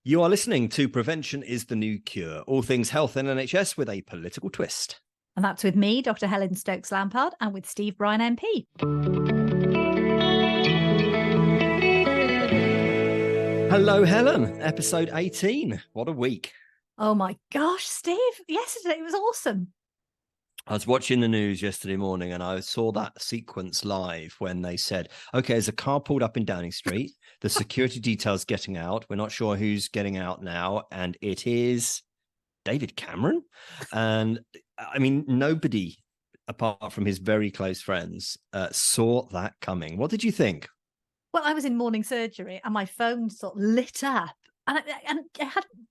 You are listening to Prevention is the New Cure, all things health and NHS with a political twist. And that's with me, Dr. Helen Stokes-Lampard, and with Steve Bryan MP. Hello, Helen. Episode 18. What a week. Oh my gosh, Steve. Yesterday, it was awesome. I was watching the news yesterday morning and I saw that sequence live when they said, okay, there's a car pulled up in Downing Street. The security detail's getting out. We're not sure who's getting out now. And it is David Cameron. And I mean, nobody, apart from his very close friends, saw that coming. What did you think? Well, I was in morning surgery and my phone sort of lit up. And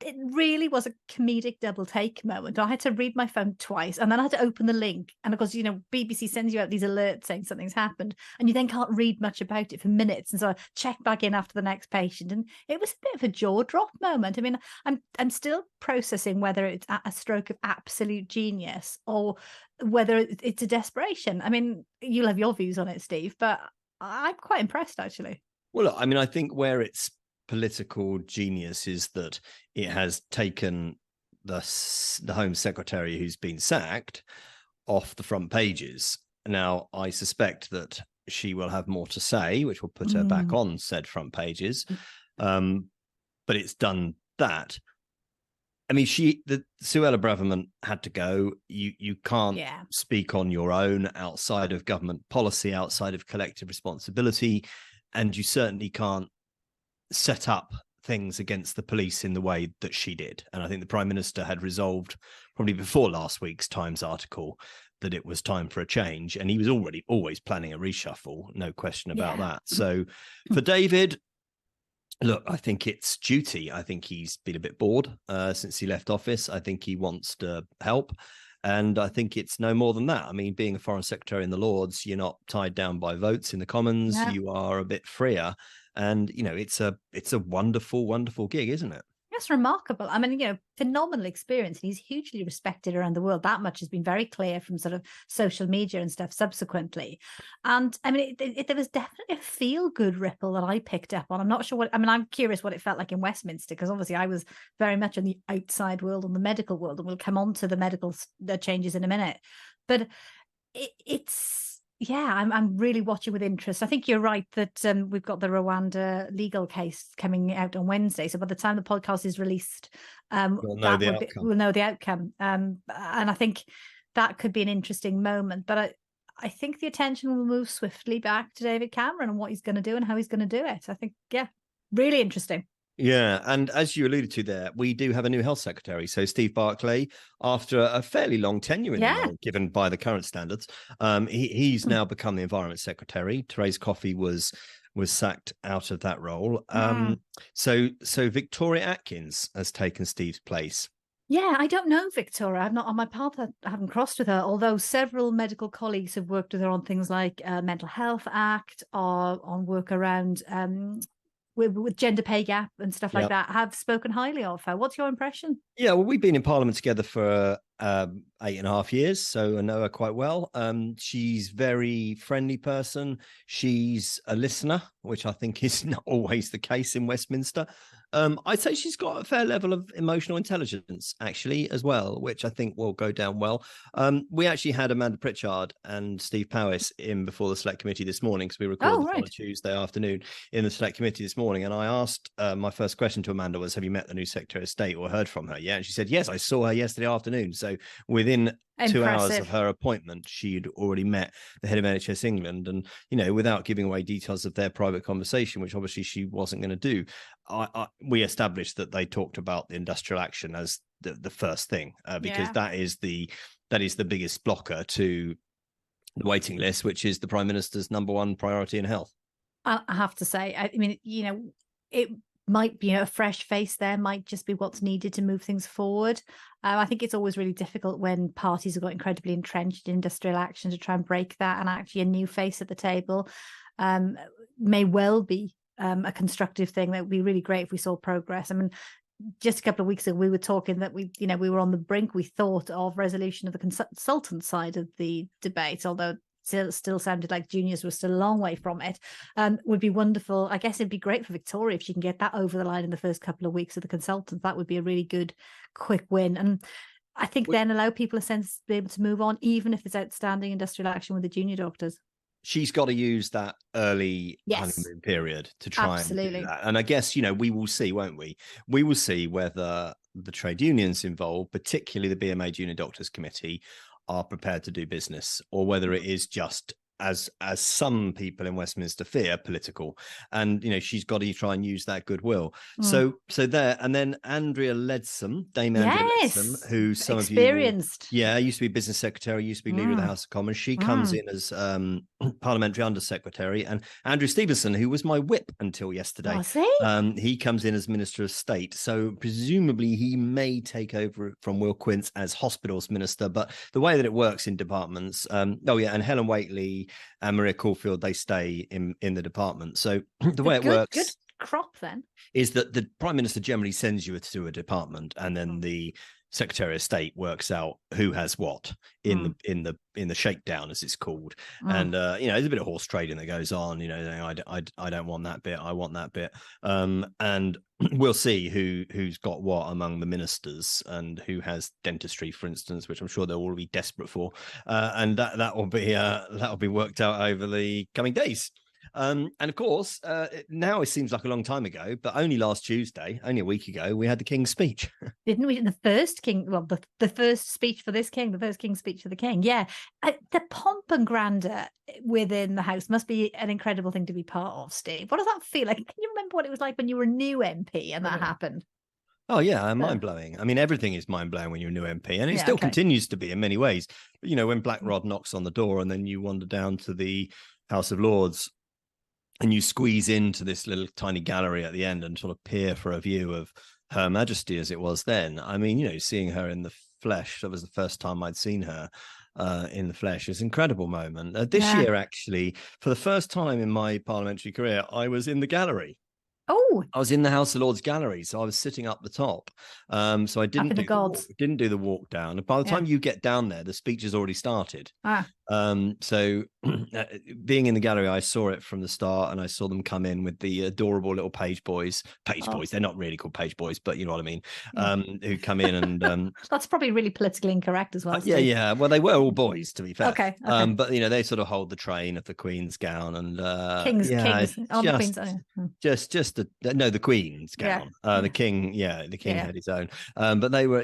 it really was a comedic double take moment. I had to read my phone twice and then I had to open the link. And of course, you know, BBC sends you out these alerts saying something's happened and you then can't read much about it for minutes. And so I checked back in after the next patient and it was a bit of a jaw drop moment. I mean, I'm still processing whether it's a stroke of absolute genius or whether it's a desperation. I mean, you'll have your views on it, Steve, but I'm quite impressed, actually. Well, look, I mean, I think where it's political genius is that it has taken the Home Secretary who's been sacked off the front pages. Now, I suspect that she will have more to say, which will put her back on said front pages. But it's done that. I mean, Suella Braverman had to go. You can't speak on your own outside of government policy, outside of collective responsibility, and you certainly can't set up things against the police in the way that she did. And I think the Prime Minister had resolved probably before last week's Times article that it was time for a change. And he was always planning a reshuffle, no question about that. So for David, look, I think it's duty. I think he's been a bit bored since he left office. I think he wants to help. And I think it's no more than that. I mean, being a Foreign Secretary in the Lords, you're not tied down by votes in the Commons. No. You are a bit freer. And, you know, it's a wonderful, wonderful gig, isn't it? That's remarkable. I mean, you know, phenomenal experience. And he's hugely respected around the world. That much has been very clear from sort of social media and stuff subsequently. And I mean, there was definitely a feel-good ripple that I picked up on. I'm not sure I'm curious what it felt like in Westminster, because obviously I was very much on the outside world, on the medical world, and we'll come on to the medical changes in a minute. But I'm really watching with interest. I think you're right that we've got the Rwanda legal case coming out on Wednesday. So by the time the podcast is released, we'll know the outcome. And I think that could be an interesting moment. But I think the attention will move swiftly back to David Cameron and what he's going to do and how he's going to do it. I think, really interesting. Yeah, and as you alluded to there, we do have a new health secretary. So Steve Barclay, after a fairly long tenure in the role, given by the current standards, he's now become the environment secretary. Therese Coffey was sacked out of that role. So Victoria Atkins has taken Steve's place. Yeah, I don't know Victoria. I've not on my path. I haven't crossed with her, although several medical colleagues have worked with her on things like Mental Health Act or on work around with gender pay gap and stuff like that, have spoken highly of her. What's your impression? Yeah, well, we've been in Parliament together for 8.5 years, so I know her quite well. She's a very friendly person. She's a listener, which I think is not always the case in Westminster. I'd say she's got a fair level of emotional intelligence, actually, as well, which I think will go down well. We actually had Amanda Pritchard and Steve Powis in before the Select Committee this morning, because we recorded on a Tuesday afternoon in the Select Committee this morning. And I asked, my first question to Amanda was, have you met the new Secretary of State or heard from her? Yeah, and she said, yes, I saw her yesterday afternoon. So within 2 hours of her appointment, she'd already met the head of NHS England. And, you know, without giving away details of their private conversation, which obviously she wasn't going to do, we established that they talked about the industrial action as the first thing, because that is the biggest blocker to the waiting list, which is the Prime Minister's number one priority in health. I have to say, I mean, you know, it might be a fresh face there, might just be what's needed to move things forward. I think it's always really difficult when parties have got incredibly entrenched in industrial action to try and break that, and actually a new face at the table may well be a constructive thing. That would be really great if we saw progress. I mean, just a couple of weeks ago, we were talking that we were on the brink, we thought, of resolution of the consultant side of the debate, although still sounded like juniors were still a long way from it, would be wonderful. I guess it'd be great for Victoria if she can get that over the line in the first couple of weeks of the consultants. That would be a really good, quick win. And I think then allow people a sense to be able to move on, even if there's outstanding industrial action with the junior doctors. She's got to use that early Yes. honeymoon period to try Absolutely. and do that. And I guess, we will see, won't we? We will see whether the trade unions involved, particularly the BMA Junior Doctors Committee, are prepared to do business, or whether it is just, as some people in Westminster fear, political. And she's got to try and use that goodwill. So there, and then Andrea Leadsom, Dame Andrea Leadsom, who some experienced. of you used to be business secretary, used to be leader of the House of Commons. She comes in as parliamentary undersecretary, and Andrew Stevenson, who was my whip until yesterday, he comes in as Minister of State. So presumably he may take over from Will Quince as Hospitals Minister. But the way that it works in departments, and Helen Whately and Maria Caulfield, they stay in the department. So the way it works, good crop then, is that the Prime Minister generally sends you to a department, and then the Secretary of State works out who has what in the shakedown, as it's called. And there's a bit of horse trading that goes on. I don't want that bit, I want that bit, and we'll see who's got what among the ministers, and who has dentistry, for instance, which I'm sure they'll all be desperate for, and that will be worked out over the coming days. And of course, now it seems like a long time ago, but only last Tuesday, only a week ago, we had the King's speech. Didn't we? The first King, well, the first speech for this King, the first King's speech for the King. Yeah. The pomp and grandeur within the House must be an incredible thing to be part of, Steve. What does that feel like? Can you remember what it was like when you were a new MP and that happened? Oh, yeah, mind-blowing. I mean, everything is mind-blowing when you're a new MP, and it still continues to be in many ways. When Black Rod knocks on the door, and then you wander down to the House of Lords, and you squeeze into this little tiny gallery at the end and sort of peer for a view of Her Majesty as it was then. I mean, seeing her in the flesh, that was the first time I'd seen her in the flesh. It's an incredible moment. This year, actually, for the first time in my parliamentary career, I was in the gallery. Oh, I was in the House of Lords gallery, so I was sitting up the top. So I didn't do the walk down. By the time you get down there, the speech has already started. So being in the gallery, I saw it from the start, and I saw them come in with the adorable little page boys. Boys, they're not really called page boys, but you know what I mean. Who come in and that's probably really politically incorrect as well. Yeah. Well, they were all boys, to be fair. Okay. But they sort of hold the train of the Queen's gown and King's. Oh, the Queen's. The Queen's gown. The King, the King had his own. But they were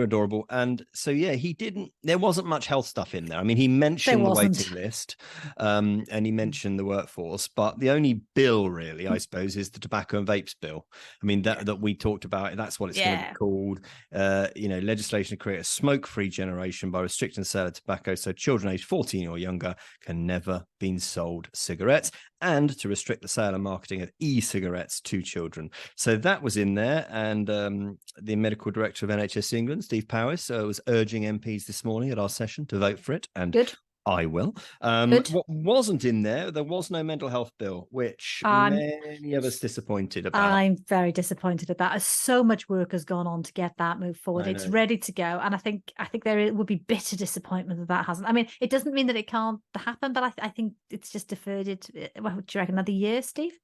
adorable. And so there wasn't much health stuff in there. I mean, he mentioned the waiting list, and he mentioned the workforce, but the only bill really, I suppose, is the tobacco and vapes bill. I mean, that we talked about, that's what it's going to be called. Legislation to create a smoke-free generation by restricting the sale of tobacco, so children aged 14 or younger can never be sold cigarettes, and to restrict the sale and marketing of e-cigarettes to children. So that was in there. And the medical director of NHS England, Steve Powis, was urging MPs this morning at our session to vote for it. And good. I will. What wasn't in there was no mental health bill, which many of us disappointed about. I'm very disappointed at that. So much work has gone on to get that moved forward. It's ready to go, and I think there would be bitter disappointment that hasn't. I mean, it doesn't mean that it can't happen, but I think it's just deferred it. What do you reckon? Another year, Steve?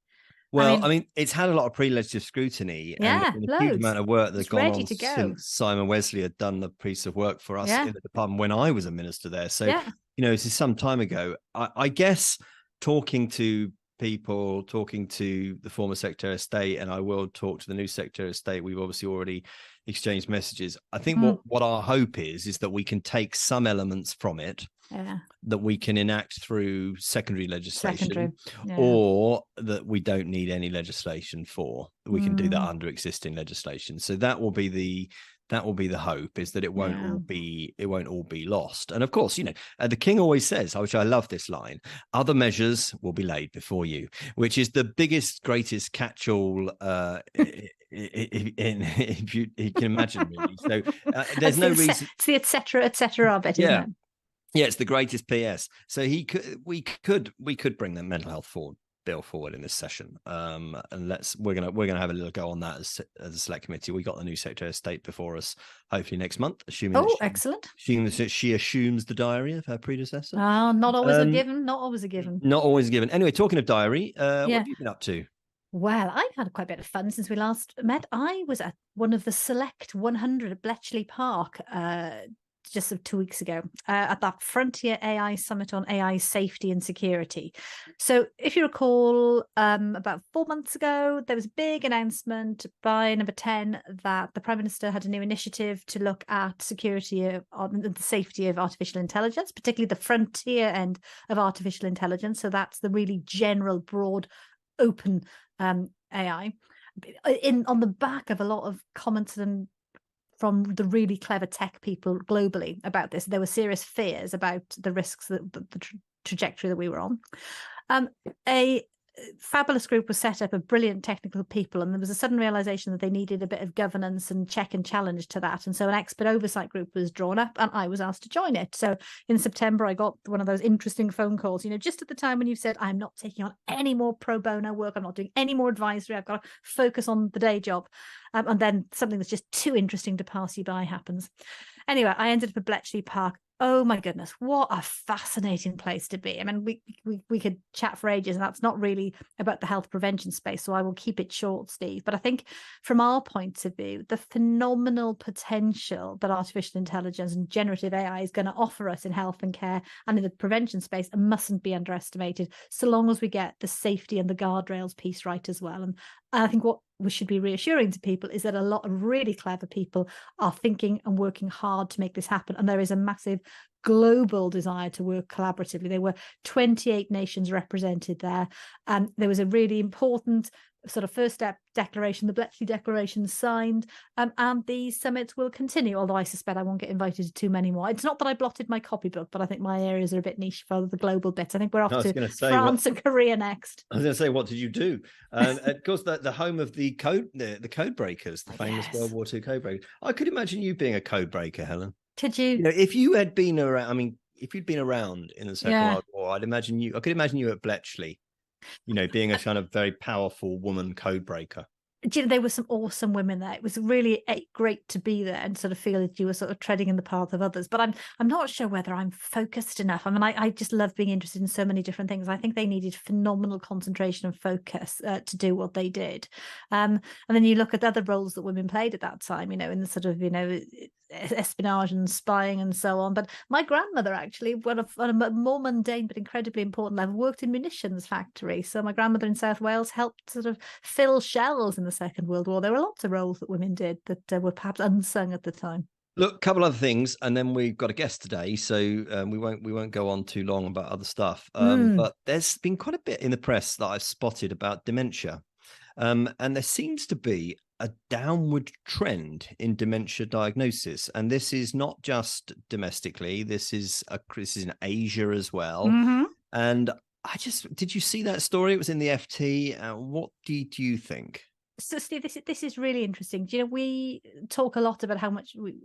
Well, I mean, it's had a lot of pre-legislative scrutiny, and a huge amount of work that's gone on since Simon Wesley had done the piece of work for us in the department when I was a minister there. So, this is some time ago. I guess talking to people, talking to the former Secretary of State, and I will talk to the new Secretary of State. We've obviously already exchanged messages. I think what our hope is that we can take some elements from it that we can enact through secondary legislation, or that we don't need any legislation for. We can do that under existing legislation. So that will be the hope, is that it won't all be lost. And of course, the King always says, which I love this line, other measures will be laid before you, which is the biggest, greatest catch-all if you can imagine, really. So there's no reason. It's the etc. of it, isn't it? Yeah, it's the greatest PS. So we could bring the mental health forward. bill forward in this session. And we're gonna have a little go on that as a select committee. We got the new Secretary of State before us, hopefully next month, assuming excellent. that she assumes the diary of her predecessor. Not always a given. Not always a given. Not always a given. Anyway, talking of diary, what have you been up to? Well, I've had quite a bit of fun since we last met. I was at one of the select 100 at Bletchley Park just 2 weeks ago at that Frontier AI Summit on AI safety and security. So if you recall, about 4 months ago, there was a big announcement by number 10 that the Prime Minister had a new initiative to look at security on the safety of artificial intelligence, particularly the frontier end of artificial intelligence. So that's the really general, broad, open AI. On the back of a lot of comments from the really clever tech people globally about this, there were serious fears about the risks, the trajectory that we were on. A fabulous group was set up of brilliant technical people, and there was a sudden realization that they needed a bit of governance and check and challenge to that. And so an expert oversight group was drawn up, and I was asked to join it. So in September, I got one of those interesting phone calls, just at the time when you've said, I'm not taking on any more pro bono work, I'm not doing any more advisory, I've got to focus on the day job. And then something that's just too interesting to pass you by happens. Anyway, I ended up at Bletchley Park. Oh my goodness, what a fascinating place to be. I mean, we could chat for ages, and that's not really about the health prevention space, so I will keep it short, Steve. But I think from our point of view, the phenomenal potential that artificial intelligence and generative AI is going to offer us in health and care and in the prevention space mustn't be underestimated, so long as we get the safety and the guardrails piece right as well. And I think what we should be reassuring to people is that a lot of really clever people are thinking and working hard to make this happen. And there is a massive global desire to work collaboratively. There were 28 nations represented there. And there was a really important sort of first step declaration, the Bletchley Declaration signed, and these summits will continue, although I suspect I won't get invited to too many more. It's not that I blotted my copybook, but I think my areas are a bit niche for the global bits. I think we're off to France and Korea next. I was going to say, what did you do? Of course, the home of the code breakers, the famous World War II code breakers. I could imagine you being a code breaker, Helen. Could you? If you had been around, I mean, if you'd been around in the Second World War, I could imagine you at Bletchley, being a kind of very powerful woman code breaker. There were some awesome women there. It was really great to be there and sort of feel that you were sort of treading in the path of others. But I'm not sure whether I'm focused enough. I mean, I just love being interested in so many different things. I think they needed phenomenal concentration and focus to do what they did. And then you look at other roles that women played at that time, in the sort of, espionage and spying and so on. But my grandmother actually, on a more mundane but incredibly important level, worked in munitions factory. So my grandmother in South Wales helped sort of fill shells in the Second World War. There were lots of roles that women did that were perhaps unsung at the time. Look, a couple other things, and then we've got a guest today, so we won't go on too long about other stuff. But there's been quite a bit in the press that I've spotted about dementia, and there seems to be a downward trend in dementia diagnosis, and this is not just domestically. This is in Asia as well. And did you see that story? It was in the FT. What do you think? So, Steve, this is really interesting. We talk a lot about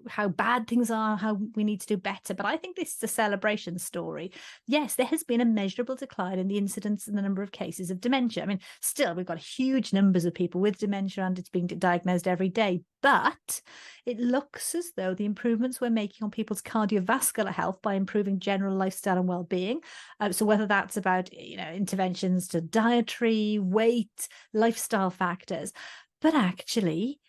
how bad things are, how we need to do better, but I think this is a celebration story. Yes, there has been a measurable decline in the incidence and the number of cases of dementia. I mean, still, we've got huge numbers of people with dementia, and it's being diagnosed every day. But it looks as though the improvements we're making on people's cardiovascular health by improving general lifestyle and well-being, so whether that's about interventions to dietary, weight, lifestyle factors, but actually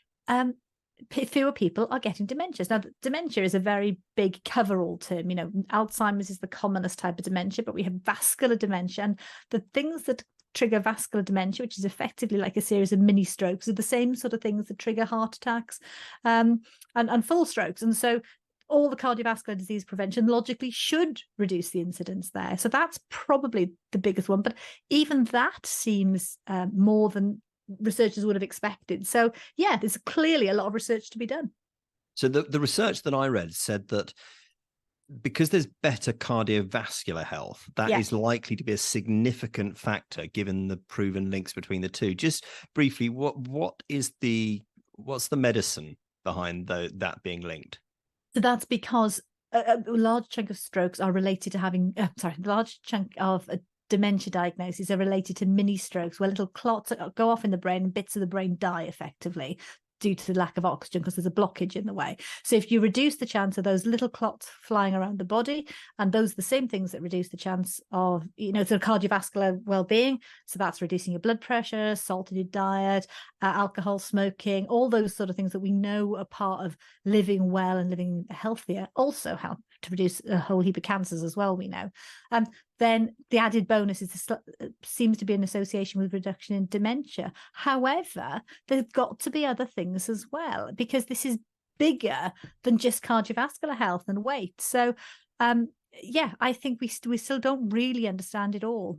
fewer people are getting dementias. Now, dementia is a very big cover-all term. Alzheimer's is the commonest type of dementia, but we have vascular dementia, and the things that trigger vascular dementia, which is effectively like a series of mini strokes, are the same sort of things that trigger heart attacks and full strokes. And so all the cardiovascular disease prevention logically should reduce the incidence there. So that's probably the biggest one. But even that seems more than researchers would have expected. So yeah, there's clearly a lot of research to be done. So the research that I read said that because there's better cardiovascular health, that is likely to be a significant factor given the proven links between the two. Just briefly, what's the medicine behind that being linked? So that's because a large chunk of strokes are related to having, large chunk of dementia diagnoses are related to mini strokes, where little clots go off in the brain and bits of the brain die effectively due to the lack of oxygen because there's a blockage in the way. So if you reduce the chance of those little clots flying around the body, and those are the same things that reduce the chance of, sort of cardiovascular well-being. So that's reducing your blood pressure, salt in your diet, alcohol, smoking, all those sort of things that we know are part of living well and living healthier also help to reduce a whole heap of cancers as well, we know. Then the added bonus is seems to be an association with reduction in dementia. However, there's got to be other things as well, because this is bigger than just cardiovascular health and weight. So, I think we still don't really understand it all.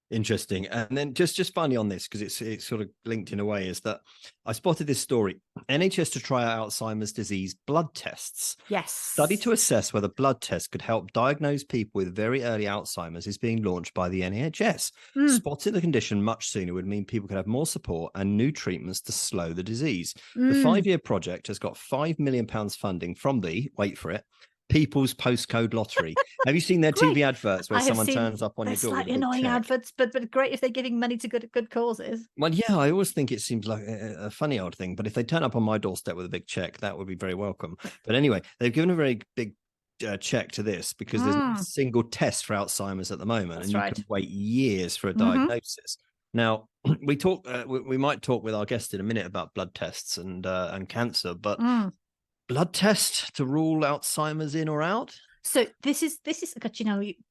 Interesting. And then just finally on this, because it's sort of linked in a way, is that I spotted this story. NHS to try out Alzheimer's disease blood tests. Yes. Study to assess whether blood tests could help diagnose people with very early Alzheimer's is being launched by the NHS. Spotting the condition much sooner would mean people could have more support and new treatments to slow the disease. The 5-year project has got £5 million funding from the, wait for it, People's Postcode Lottery. Have you seen their TV adverts where someone turns up on your door? Slightly annoying adverts, but great if they're giving money to good causes. Well, yeah, I always think it seems like a funny old thing, but if they turn up on my doorstep with a big check, that would be very welcome. But anyway, they've given a very big check to this because there's no single test for Alzheimer's at the moment. That's and you can wait years for a diagnosis. Now, we might talk with our guest in a minute about blood tests and cancer, but blood test to rule Alzheimer's in or out? So this is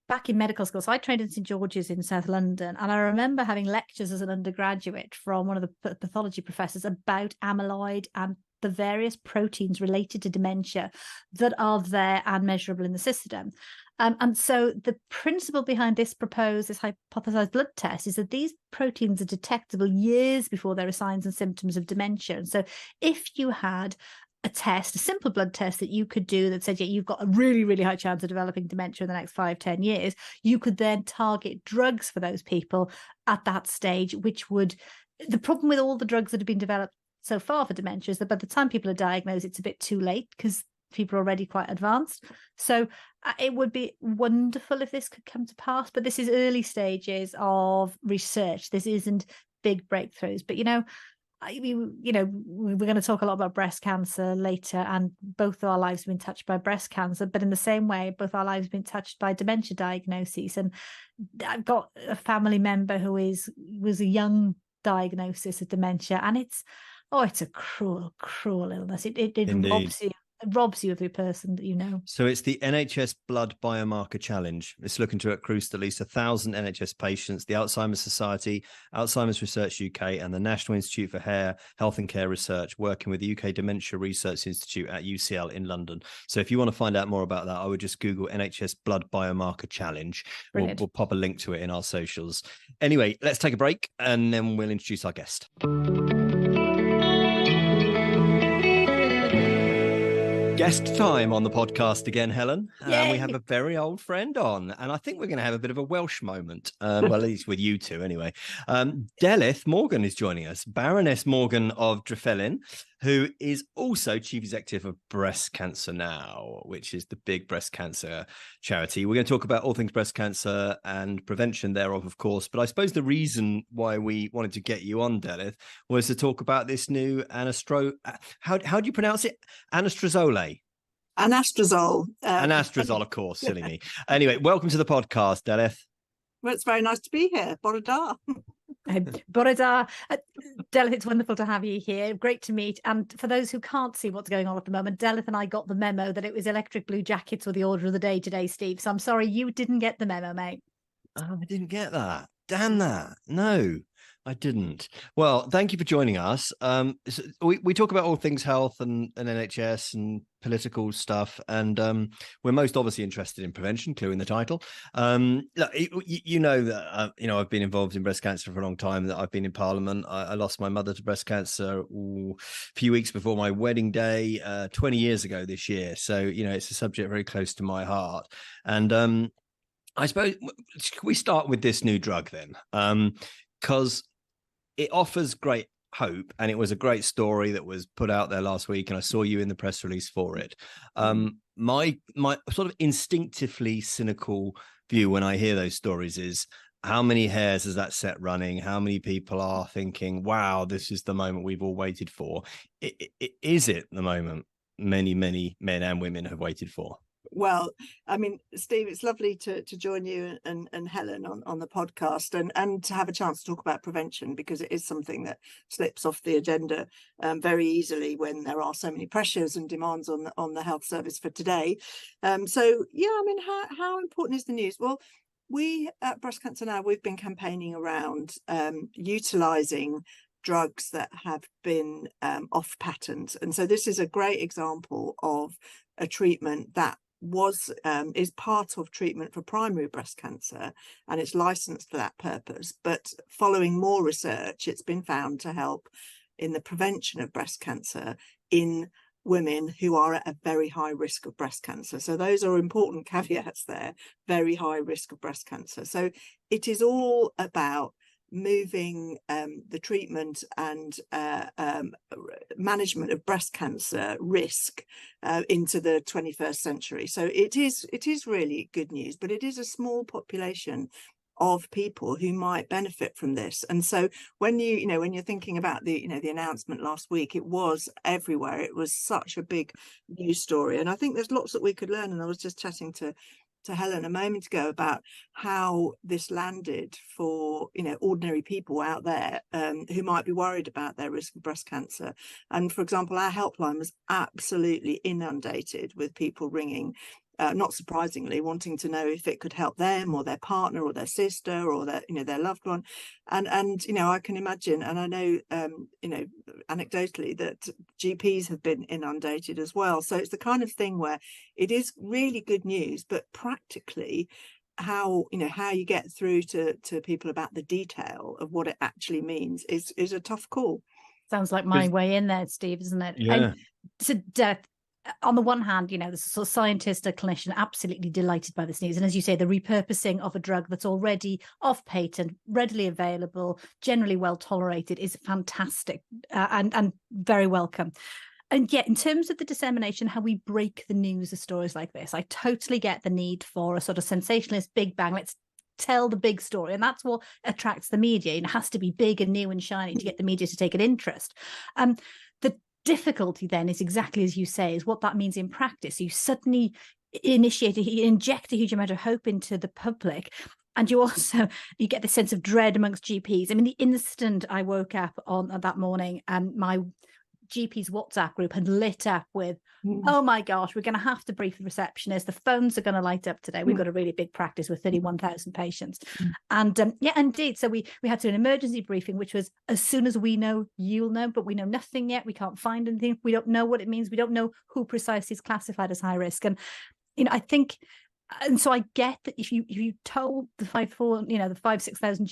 back in medical school. So I trained in St George's in South London, and I remember having lectures as an undergraduate from one of the pathology professors about amyloid and the various proteins related to dementia that are there and measurable in the system. And so the principle behind this hypothesized blood test is that these proteins are detectable years before there are signs and symptoms of dementia. And so if you had a simple blood test that you could do that said, you've got a really, really high chance of developing dementia in the next 5-10 years, you could then target drugs for those people at that stage, the problem with all the drugs that have been developed so far for dementia is that by the time people are diagnosed, it's a bit too late because people are already quite advanced. So it would be wonderful if this could come to pass, but this is early stages of research. This isn't big breakthroughs, but we're going to talk a lot about breast cancer later, and both of our lives have been touched by breast cancer, but in the same way, both our lives have been touched by dementia diagnoses. And I've got a family member who was a young diagnosis of dementia, and it's a cruel, cruel illness. It robs you of your person that you know. So it's the NHS Blood Biomarker Challenge. It's looking to recruit at least 1,000 NHS patients. The Alzheimer's Society, Alzheimer's Research UK, and the National Institute for Health and Care Research, working with the UK Dementia Research Institute at UCL in London. So if you want to find out more about that, I would just Google NHS Blood Biomarker Challenge. We'll pop a link to it in our socials. Anyway, let's take a break and then we'll introduce our guest. Guest time on the podcast again, Helen. We have a very old friend on, and I think we're going to have a bit of a Welsh moment. Well, at least with you two, anyway. Delyth Morgan is joining us, Baroness Morgan of Dryfelin, who is also Chief Executive of Breast Cancer Now, which is the big breast cancer charity. We're going to talk about all things breast cancer and prevention thereof, of course. But I suppose the reason why we wanted to get you on, Delyth, was to talk about this new how do you pronounce it? Anastrozole. Anastrozole. Anastrozole, of course, silly me. Anyway, welcome to the podcast, Delyth. Well, it's very nice to be here. Bore da. Bore da. Delyth, it's wonderful to have you here. Great to meet. And for those who can't see what's going on at the moment, Delyth and I got the memo that it was electric blue jackets were the order of the day today, Steve. So I'm sorry you didn't get the memo, mate. Oh, I didn't get that. Damn that. No, I didn't. Well, thank you for joining us. So we talk about all things health and NHS and political stuff, and we're most obviously interested in prevention, clue in the title. Look, you know that I've been involved in breast cancer for a long time, that I've been in Parliament. I lost my mother to breast cancer a few weeks before my wedding day 20 years ago this year. So, it's a subject very close to my heart. And I suppose we start with this new drug then, because it offers great hope, and it was a great story that was put out there last week, and I saw you in the press release for it. My sort of instinctively cynical view when I hear those stories is, how many hairs is that set running? How many people are thinking, wow, this is the moment we've all waited for? Is it the moment many men and women have waited for? Well, I mean, Steve, it's lovely to join you and Helen on the podcast and to have a chance to talk about prevention, because it is something that slips off the agenda very easily when there are so many pressures and demands on the health service for today. So, yeah, I mean, how important is the news? Well, we at Breast Cancer Now, we've been campaigning around utilising drugs that have been off patent. And so this is a great example of a treatment that is part of treatment for primary breast cancer, and it's licensed for that purpose. But following more research, it's been found to help in the prevention of breast cancer in women who are at a very high risk of breast cancer. So those are important caveats there, very high risk of breast cancer. So it is all about moving the treatment and management of breast cancer risk into the 21st century. So it is really good news, but it is a small population of people who might benefit from this. And so when when you're thinking about the announcement last week, it was everywhere. It was such a big news story, and I think there's lots that we could learn. And I was just chatting to Helen a moment ago about how this landed for ordinary people out there who might be worried about their risk of breast cancer. And for example, our helpline was absolutely inundated with people ringing, not surprisingly, wanting to know if it could help them or their partner or their sister or their loved one. And I can imagine, and I know anecdotally, that GPs have been inundated as well. So it's the kind of thing where it is really good news, but practically how you get through to people about the detail of what it actually means is a tough call. Sounds like my way in there, Steve, isn't it? Yeah. And on the one hand, the sort of scientist or clinician absolutely delighted by this news. And as you say, the repurposing of a drug that's already off patent, readily available, generally well tolerated is fantastic and very welcome. And yet, in terms of the dissemination, how we break the news of stories like this, I totally get the need for a sort of sensationalist big bang. Let's tell the big story. And that's what attracts the media. It has to be big and new and shiny to get the media to take an interest. The difficulty then is exactly as you say, is what that means in practice. You suddenly inject a huge amount of hope into the public. And you get the sense of dread amongst GPs. I mean, the instant I woke up on that morning and my GP's WhatsApp group had lit up with, oh my gosh, we're going to have to brief the receptionist. The phones are going to light up today. We've got a really big practice with 31,000 patients. And yeah, indeed. So we had to do an emergency briefing, which was, as soon as we know, you'll know, but we know nothing yet. We can't find anything. We don't know what it means. We don't know who precisely is classified as high risk. And, I think, and so I get that if you told the 6,000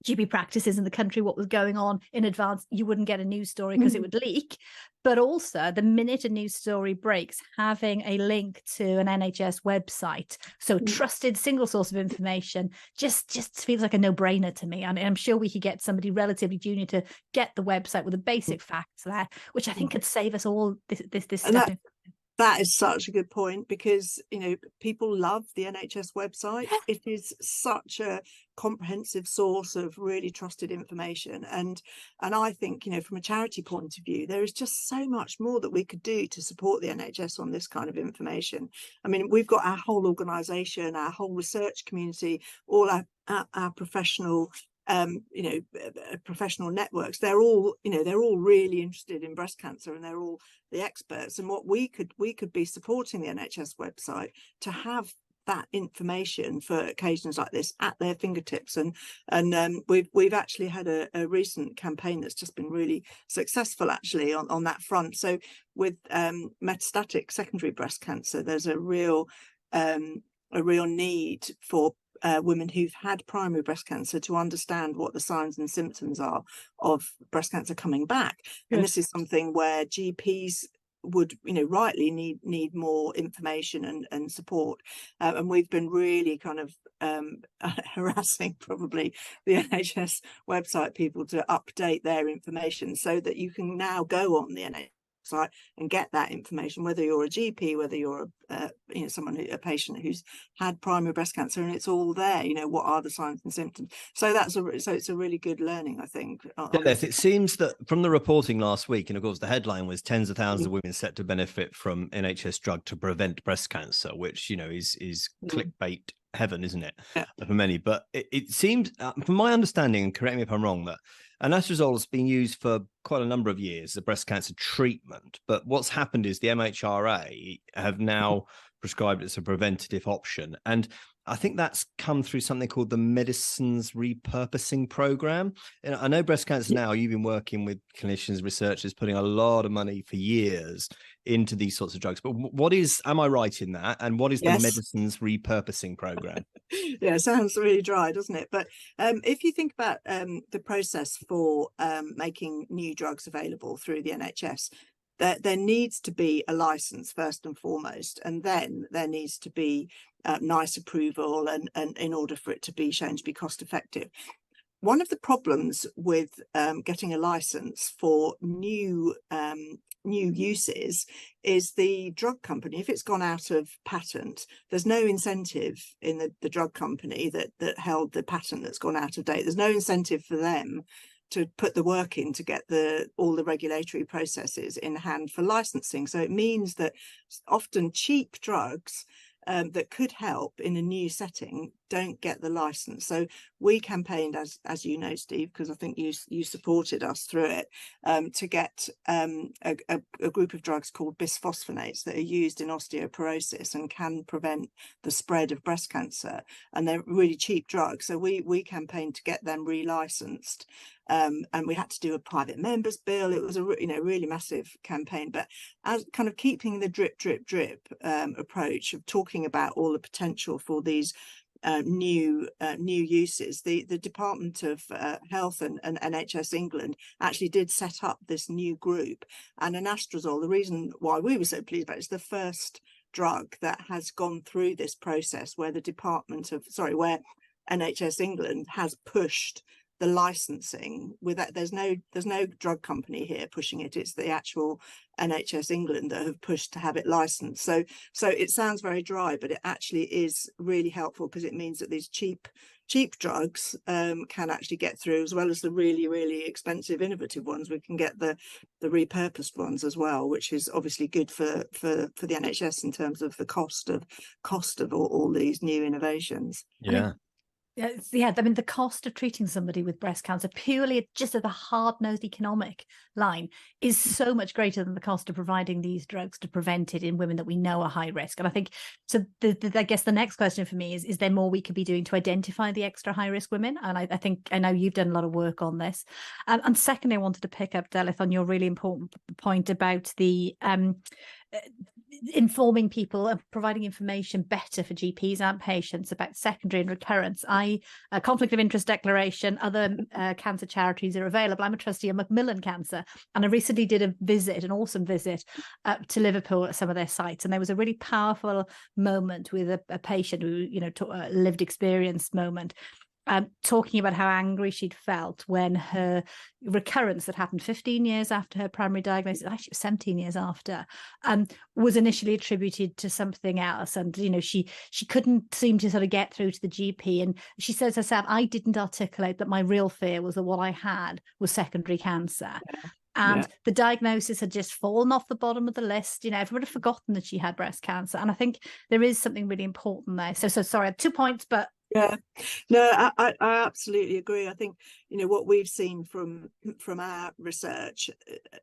GP practices in the country what was going on in advance, you wouldn't get a news story because it would leak. But also, the minute a news story breaks, having a link to an NHS website, so trusted single source of information, just feels like a no-brainer to me. And I'm sure we could get somebody relatively junior to get the website with the basic facts there, which I think could save us all this stuff. That is such a good point, because people love the NHS website. It is such a comprehensive source of really trusted information, and I think from a charity point of view, there is just so much more that we could do to support the NHS on this kind of information. I mean, we've got our whole organisation, our whole research community, all our professional professional networks. They're all really interested in breast cancer, and they're all the experts. And what we could be supporting the NHS website to have that information for occasions like this at their fingertips. And we've actually had a recent campaign that's just been really successful actually on that front. So with metastatic secondary breast cancer, there's a real need for women who've had primary breast cancer to understand what the signs and symptoms are of breast cancer coming back. And this is something where GPs would rightly need more information and support, and we've been really kind of harassing probably the NHS website people to update their information so that you can now go on the NHS website and get that information, whether you're a GP, whether you're a patient who's had primary breast cancer, and it's all there. What are the signs and symptoms? So it's a really good learning, I think. Delyth, it seems that from the reporting last week, and of course the headline was tens of thousands of women set to benefit from NHS drug to prevent breast cancer, which is clickbait heaven, isn't it? Yeah. For many. But it seems, from my understanding, and correct me if I'm wrong, that anastrozole has been used for quite a number of years, the breast cancer treatment. But what's happened is the MHRA have now prescribed it as a preventative option. And I think that's come through something called the Medicines Repurposing Program. And I know breast cancer now, you've been working with clinicians, researchers, putting a lot of money for years into these sorts of drugs. But am I right in that? And what is the Medicines Repurposing Program? Yeah, sounds really dry, doesn't it? But if you think about the process for making new drugs available through the NHS, there needs to be a license first and foremost, and then there needs to be NICE approval, and in order for it to be shown to be cost effective. One of the problems with getting a license for new uses is the drug company. If it's gone out of patent, there's no incentive in the drug company that held the patent that's gone out of date. There's no incentive for them to put the work in to get all the regulatory processes in hand for licensing. So it means that often cheap drugs that could help in a new setting don't get the license. So we campaigned, as you know, Steve, because I think you supported us through it, to get a group of drugs called bisphosphonates that are used in osteoporosis and can prevent the spread of breast cancer, and they're really cheap drugs. So we campaigned to get them relicensed, and we had to do a private members bill. It was a really massive campaign, but as kind of keeping the drip approach of talking about all the potential for these new uses. The Department of Health and NHS England actually did set up this new group, and anastrozole, the reason why we were so pleased about it, is the first drug that has gone through this process where where NHS England has pushed the licensing. With that, there's no drug company here pushing it. It's the actual NHS England that have pushed to have it licensed. So it sounds very dry, but it actually is really helpful, because it means that these cheap drugs can actually get through, as well as the really, really expensive innovative ones. We can get the repurposed ones as well, which is obviously good for the NHS in terms of the cost of all these new innovations. Yeah. Yeah, I mean, the cost of treating somebody with breast cancer purely just at the hard-nosed economic line is so much greater than the cost of providing these drugs to prevent it in women that we know are high risk. And I think, so I guess the next question for me is there more we could be doing to identify the extra high-risk women? And I know you've done a lot of work on this. And secondly, I wanted to pick up, Delyth, on your really important point about the informing people and providing information better for GPs and patients about secondary and recurrence. Conflict of interest declaration, other cancer charities are available. I'm a trustee of Macmillan Cancer, and I recently did an awesome visit to Liverpool at some of their sites, and there was a really powerful moment with a patient who lived experience moment, talking about how angry she'd felt when her recurrence that happened 15 years after her primary diagnosis, actually 17 years after, was initially attributed to something else. And, she couldn't seem to sort of get through to the GP. And she says herself, I didn't articulate that my real fear was that what I had was secondary cancer. Yeah. And the diagnosis had just fallen off the bottom of the list. Everyone had forgotten that she had breast cancer. And I think there is something really important there. So sorry, I had 2 points, but yeah, no, I absolutely agree. I think what we've seen from our research,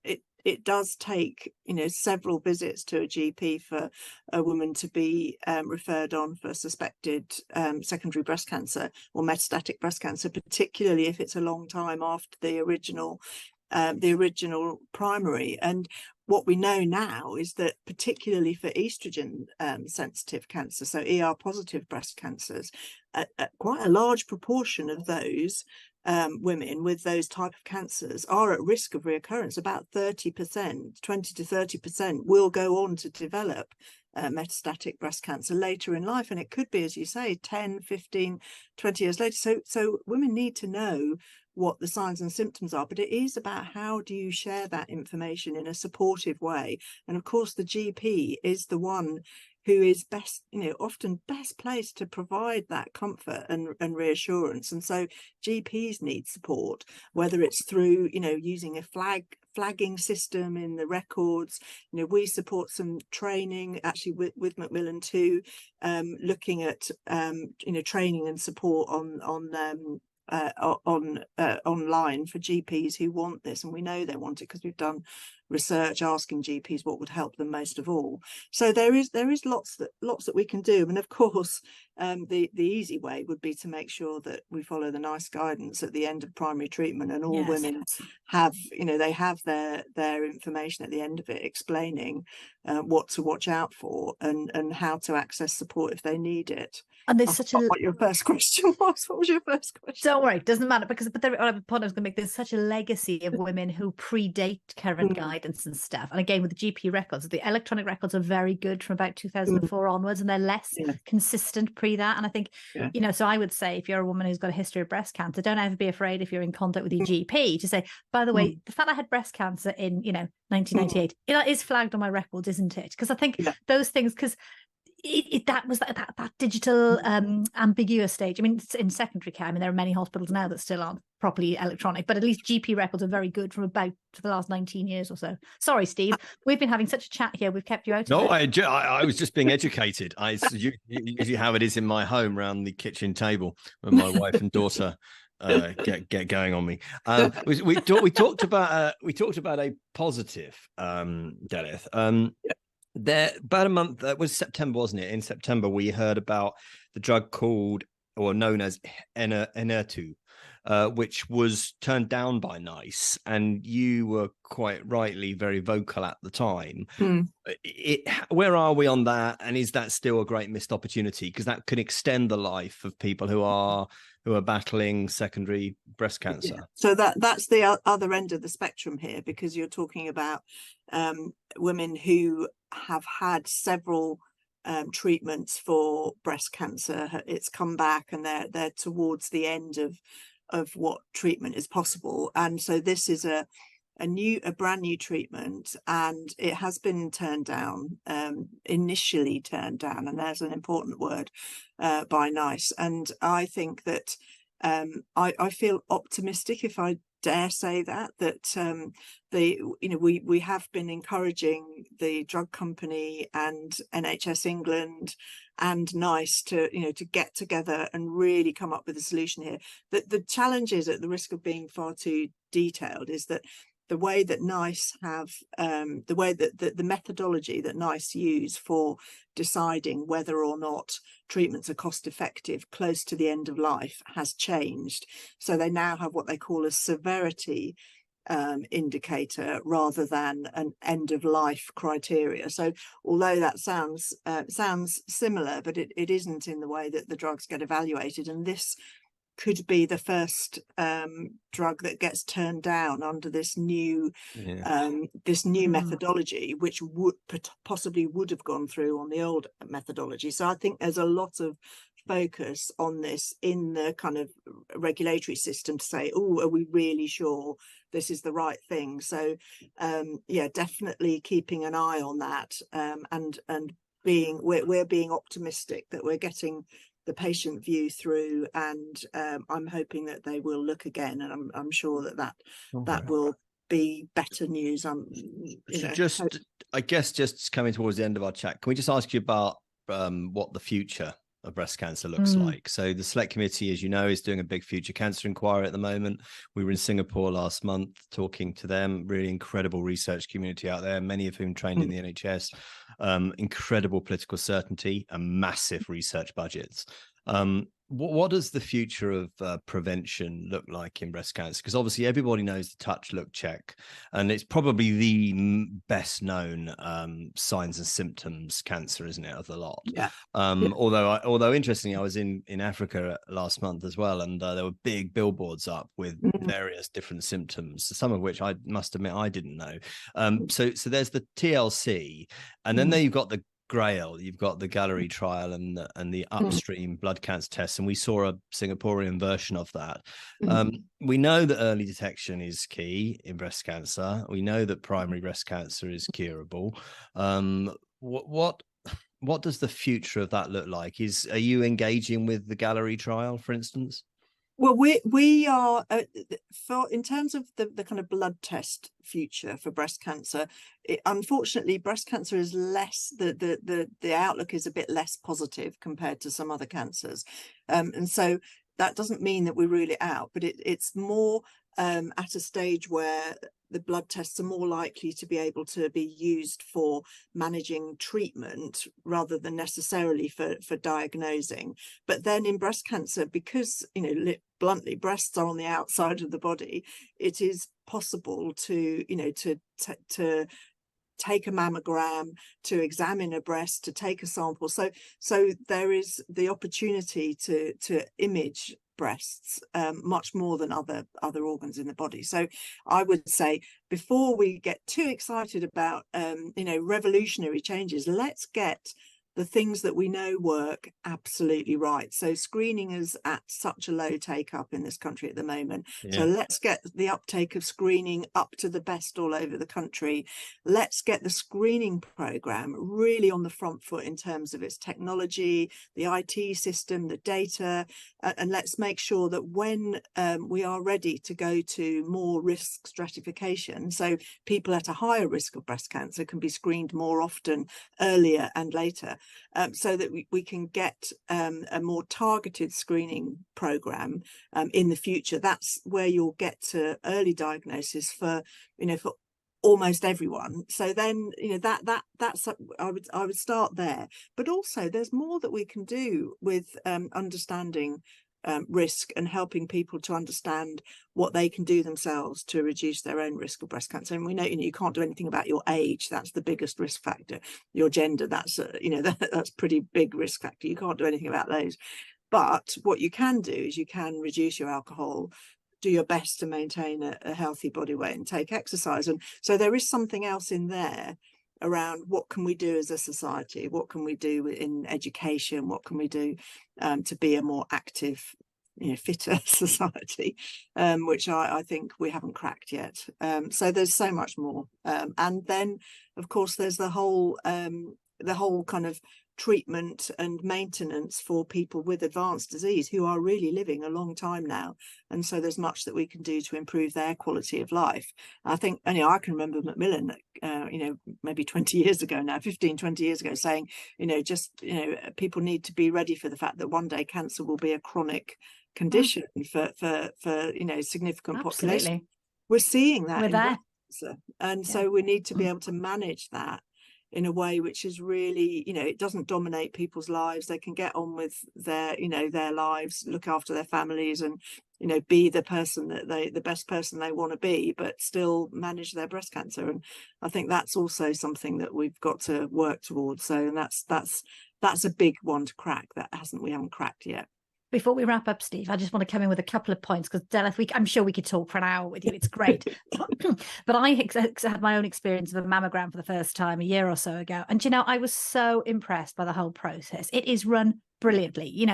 it does take several visits to a GP for a woman to be referred on for suspected secondary breast cancer or metastatic breast cancer, particularly if it's a long time after the original primary. And what we know now is that particularly for estrogen sensitive cancer, so ER positive breast cancers, quite a large proportion of those women with those type of cancers are at risk of reoccurrence. About 30%, 20 to 30% will go on to develop metastatic breast cancer later in life, and it could be, as you say, 10, 15, 20 years later. So women need to know what the signs and symptoms are, but it is about how do you share that information in a supportive way. And of course, the GP is the one who is best, often best placed to provide that comfort and reassurance. And so GPs need support, whether it's through, using a flagging system in the records. We support some training actually with Macmillan too, looking at training and support online for GPs who want this, and we know they want it because we've done research asking GPs what would help them most of all. So there is lots that we can do, and of course the easy way would be to make sure that we follow the NICE guidance at the end of primary treatment, and all women have they have their information at the end of it explaining what to watch out for and how to access support if they need it. And there's such a what your first question was. What was your first question? Don't worry, it doesn't matter, but the point I was going to make, there's such a legacy of women who predate current guidance and stuff. And again, with the GP records, the electronic records are very good from about 2004 onwards, and they're less consistent pre that. And I think, so I would say if you're a woman who's got a history of breast cancer, don't ever be afraid if you're in contact with your GP to say, by the way, the fact I had breast cancer in, 1998, that is flagged on my records, isn't it? Because I think those things, because that was that digital ambiguous stage. I mean, in secondary care, there are many hospitals now that still aren't properly electronic, but at least GP records are very good from about for the last 19 years or so. Sorry, Steve, we've been having such a chat here. We've kept you out. No, I was just being educated. Usually how it is in my home around the kitchen table when my wife and daughter get going on me. We talked about a positive, Delyth. There about a month, that was September, wasn't it? In September, we heard about the drug called or known as Enhertu, which was turned down by NICE, and you were quite rightly very vocal at the time. Where are we on that, and is that still a great missed opportunity? Because that could extend the life of people who are battling secondary breast cancer. So that's the other end of the spectrum here, because you're talking about women who have had several treatments for breast cancer. It's come back, and they're towards the end of what treatment is possible, and so this is a brand new treatment, and it has been turned down, initially turned down, and there's an important word, by NICE. And I think that I feel optimistic, if I dare say that we have been encouraging the drug company and NHS England and NICE to get together and really come up with a solution here. The challenge is, at the risk of being far too detailed, is that the way that NICE have the way that the methodology that NICE use for deciding whether or not treatments are cost effective close to the end of life has changed. So they now have what they call a severity indicator rather than an end of life criteria. So although that sounds similar, but it isn't in the way that the drugs get evaluated, and this could be the first drug that gets turned down under this new methodology, which would possibly have gone through on the old methodology. So I think there's a lot of focus on this in the kind of regulatory system to say, oh, are we really sure this is the right thing? So definitely keeping an eye on that, and we're being optimistic that we're getting the patient view through, and I'm hoping that they will look again, and I'm sure that will be better news. I guess just coming towards the end of our chat, can we just ask you about what the future of breast cancer looks like? So the Select Committee, as you know, is doing a big future cancer inquiry at the moment. We were in Singapore last month talking to them. Really incredible research community out there, many of whom trained in the NHS. Incredible political certainty and massive research budgets. What does the future of prevention look like in breast cancer? Because obviously everybody knows the touch, look, check, and it's probably the best known signs and symptoms cancer, isn't it, of the lot? Although interestingly, I was in Africa last month as well, and there were big billboards up with various different symptoms, some of which I must admit I didn't know. So there's the TLC, and then there you've got the Grail. You've got the Gallery trial and the upstream blood cancer tests, and we saw a Singaporean version of that. We know that early detection is key in breast cancer. We know that primary breast cancer is curable. What does the future of that look like? Are you engaging with the Gallery trial, for instance? Well, we are in terms of the kind of blood test future for breast cancer. Unfortunately, breast cancer is less the outlook is a bit less positive compared to some other cancers, and so that doesn't mean that we rule it out, but it's more at a stage where the blood tests are more likely to be able to be used for managing treatment rather than necessarily for diagnosing. But then in breast cancer, because, bluntly, breasts are on the outside of the body, it is possible to take a mammogram, to examine a breast, to take a sample. So there is the opportunity to image breasts much more than other organs in the body. So I would say, before we get too excited about revolutionary changes, let's get the things that we know work absolutely right. So screening is at such a low take up in this country at the moment. Yeah. So let's get the uptake of screening up to the best all over the country. Let's get the screening program really on the front foot in terms of its technology, the IT system, the data, and let's make sure that when we are ready to go to more risk stratification, so people at a higher risk of breast cancer can be screened more often, earlier and later, so that we can get a more targeted screening program in the future. That's where you'll get to early diagnosis for almost everyone. So then that's I would start there. But also there's more that we can do with understanding risk and helping people to understand what they can do themselves to reduce their own risk of breast cancer. And we know, you can't do anything about your age. That's the biggest risk factor. Your gender, that's that's pretty big risk factor. You can't do anything about those. But what you can do is you can reduce your alcohol, do your best to maintain a healthy body weight, and take exercise. And so there is something else in there around what can we do as a society, what can we do in education, what can we do to be a more active, fitter society, which I think we haven't cracked yet. So there's so much more. And then, of course, there's the whole kind of treatment and maintenance for people with advanced disease who are really living a long time now, and so there's much that we can do to improve their quality of life. I think, I can remember Macmillan maybe 20 years ago now, 15-20 years ago, saying people need to be ready for the fact that one day cancer will be a chronic condition for significant population. We're seeing that in breast cancer, and so we need to be able to manage that in a way which is really, it doesn't dominate people's lives. They can get on with their lives, look after their families, and, be the best person they want to be, but still manage their breast cancer. And I think that's also something that we've got to work towards. So, and that's a big one to crack that we haven't cracked yet. Before we wrap up, Steve, I just want to come in with a couple of points, because Delyth, I'm sure we could talk for an hour with you. It's great. But I had my own experience of a mammogram for the first time a year or so ago. And, I was so impressed by the whole process. It is run brilliantly,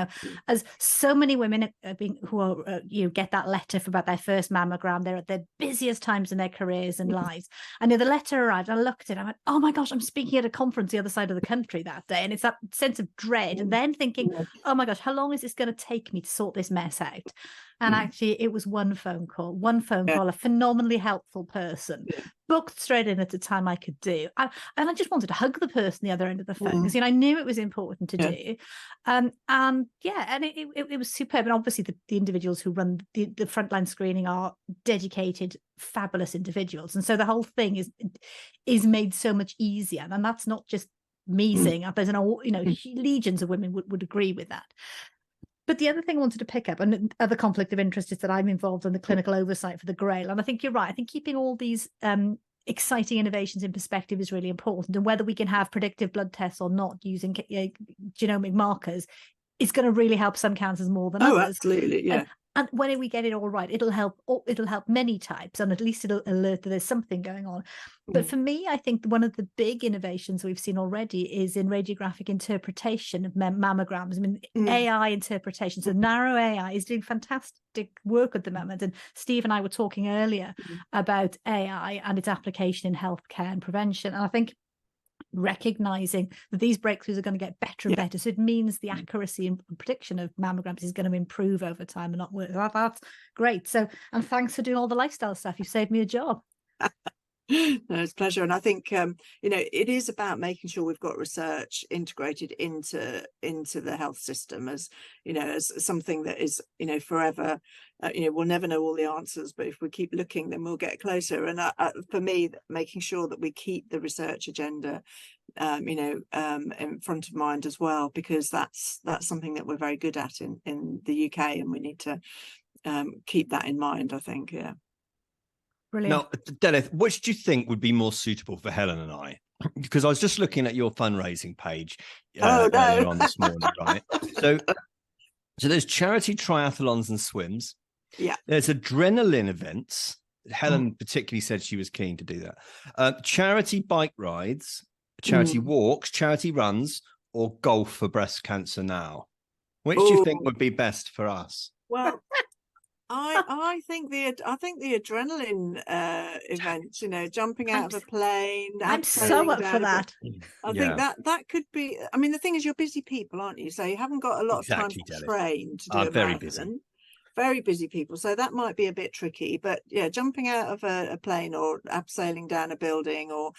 as so many women get that letter about their first mammogram. They're at their busiest times in their careers and lives. And the letter arrived, I looked at it, I went, oh my gosh, I'm speaking at a conference the other side of the country that day. And it's that sense of dread, and then thinking, oh my gosh, how long is this going to take me to sort this mess out? And actually, it was one phone call, a phenomenally helpful person, booked straight in at the time I could do. And I just wanted to hug the person the other end of the phone, because I knew it was important to do. And it was superb. And obviously, the individuals who run the frontline screening are dedicated, fabulous individuals. And so the whole thing is made so much easier. And that's not just me saying it. There's legions of women would agree with that. But the other thing I wanted to pick up, and other conflict of interest, is that I'm involved in the clinical oversight for the Grail. And I think you're right. I think keeping all these exciting innovations in perspective is really important. And whether we can have predictive blood tests or not using genomic markers is going to really help some cancers more than others. Absolutely, yeah. And when we get it all right, it'll help many types, and at least it'll alert that there's something going on. But for me, I think one of the big innovations we've seen already is in radiographic interpretation of mammograms. I mean, AI interpretation. So narrow AI is doing fantastic work at the moment. And Steve and I were talking earlier about AI and its application in healthcare and prevention. And I think recognizing that these breakthroughs are going to get better and better, so it means the accuracy and prediction of mammograms is going to improve over time and not worse. That's great. So, and thanks for doing all the lifestyle stuff. You saved me a job. No, it's a pleasure. And I think it is about making sure we've got research integrated into the health system as as something that is forever. We'll never know all the answers, but if we keep looking, then we'll get closer. And for me, making sure that we keep the research agenda in front of mind as well, because that's something that we're very good at in the UK, and we need to keep that in mind, I think. Brilliant. Now, Delyth, which do you think would be more suitable for Helen and I? Because I was just looking at your fundraising page earlier on this morning, right? So there's charity triathlons and swims. Yeah. There's adrenaline events. Helen particularly said she was keen to do that. Charity bike rides, charity walks, charity runs, or golf for breast cancer now. Which do you think would be best for us? Well, I think the adrenaline events, jumping out of a plane. I'm so up for that. I think that could be. I mean, the thing is, you're busy people, aren't you? So you haven't got a lot of time to train to do a very marathon. busy. Very busy people, so that might be a bit tricky. But yeah, jumping out of a plane or abseiling down a building, or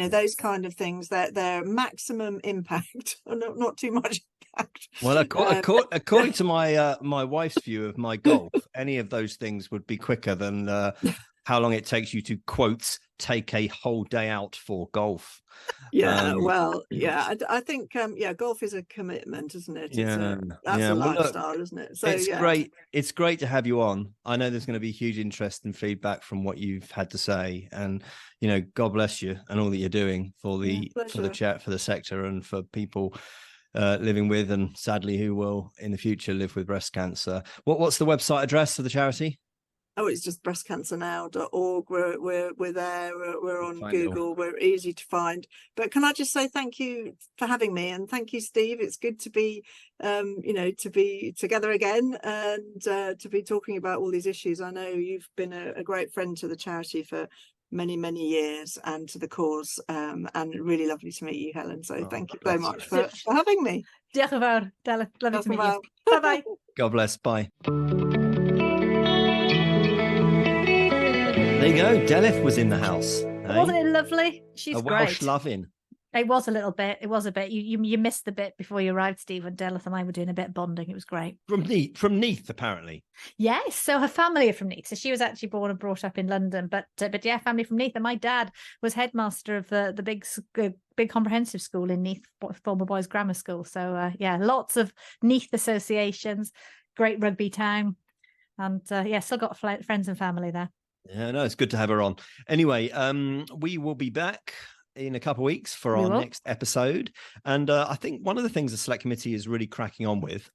those kind of things, they're maximum impact, or not too much impact. Well, according to my wife's view of my golf, any of those things would be quicker than how long it takes you to, quotes, take a whole day out for golf. I think golf is a commitment, isn't it? That's a lifestyle, isn't it? So it's great. It's great to have you on. I know there's going to be huge interest and feedback from what you've had to say, and God bless you and all that you're doing for the sector, and for people living with, and sadly who will in the future live with breast cancer. What's the website address of the charity? Oh, it's just breastcancernow.org. We're there. We're on Google. We're easy to find. But can I just say thank you for having me, and thank you, Steve. It's good to be, to be together again, and to be talking about all these issues. I know you've been a great friend to the charity for many, many years, and to the cause. And really lovely to meet you, Helen. So thank you so much for having me. Diolch yn fawr, Delyth. Lovely to meet you. Bye bye. God bless. Bye. There you go. Delyth was in the house. Wasn't it lovely? She's great. Welsh loving. It was a little bit. It was a bit. You missed the bit before you arrived, Steve, and Delyth and I were doing a bit of bonding. It was great. From Neath, apparently. Yes. So her family are from Neath. So she was actually born and brought up in London, but yeah, family from Neath. And my dad was headmaster of the big comprehensive school in Neath, former boys' grammar school. So yeah, lots of Neath associations. Great rugby town, and still got friends and family there. Yeah, no, it's good to have her on. Anyway, we will be back in a couple of weeks for our next episode. And I think one of the things the Select Committee is really cracking on with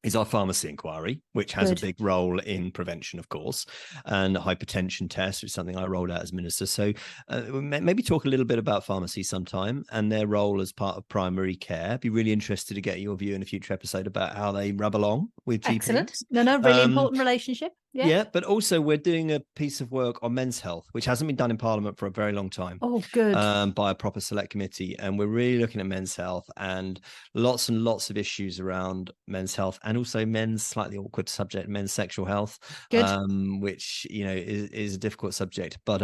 is our pharmacy inquiry, which has a big role in prevention, of course, and a hypertension test, which is something I rolled out as minister. So maybe talk a little bit about pharmacy sometime and their role as part of primary care. Be really interested to get your view in a future episode about how they rub along with GPs. Excellent. No, really important relationship. Yeah, but also we're doing a piece of work on men's health, which hasn't been done in Parliament for a very long time. Oh, good. By a proper Select Committee. And we're really looking at men's health and lots of issues around men's health, and also men's slightly awkward subject, men's sexual health, which, is a difficult subject. But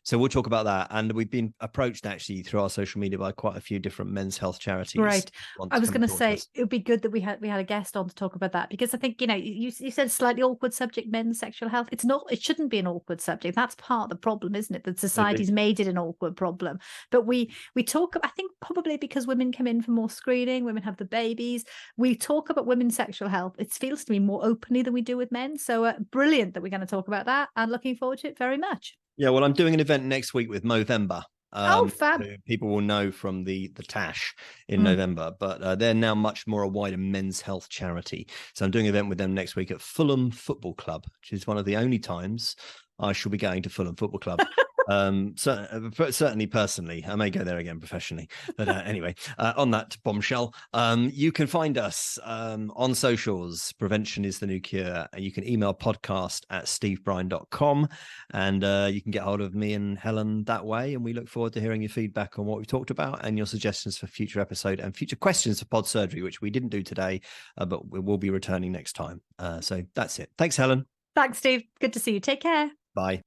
so we'll talk about that. And we've been approached actually through our social media by quite a few different men's health charities. Right. I was going to say it would be good that we had a guest on to talk about that, because I think, you said slightly awkward subject, men's sexual health. It shouldn't be an awkward subject. That's part of the problem, isn't it? That society's made it an awkward problem. But we talk, I think probably because women come in for more screening, women have the babies, we talk about women's sexual health. It feels to me more openly than we do with men. So brilliant that we're going to talk about that, and looking forward to it very much. Yeah, well, I'm doing an event next week with Movember, Fab. So people will know from the Tash in November, but they're now much more a wider men's health charity. So I'm doing an event with them next week at Fulham Football Club, which is one of the only times I shall be going to Fulham Football Club. Certainly personally, I may go there again professionally, but anyway, on that bombshell, you can find us on socials. Prevention is the new cure. You can email podcast@stevebryan.com, and you can get hold of me and Helen that way, and we look forward to hearing your feedback on what we've talked about and your suggestions for future episode and future questions for pod surgery, which we didn't do today, but we will be returning next time. So that's it. Thanks, Helen. Thanks, Steve. Good to see you. Take care. Bye.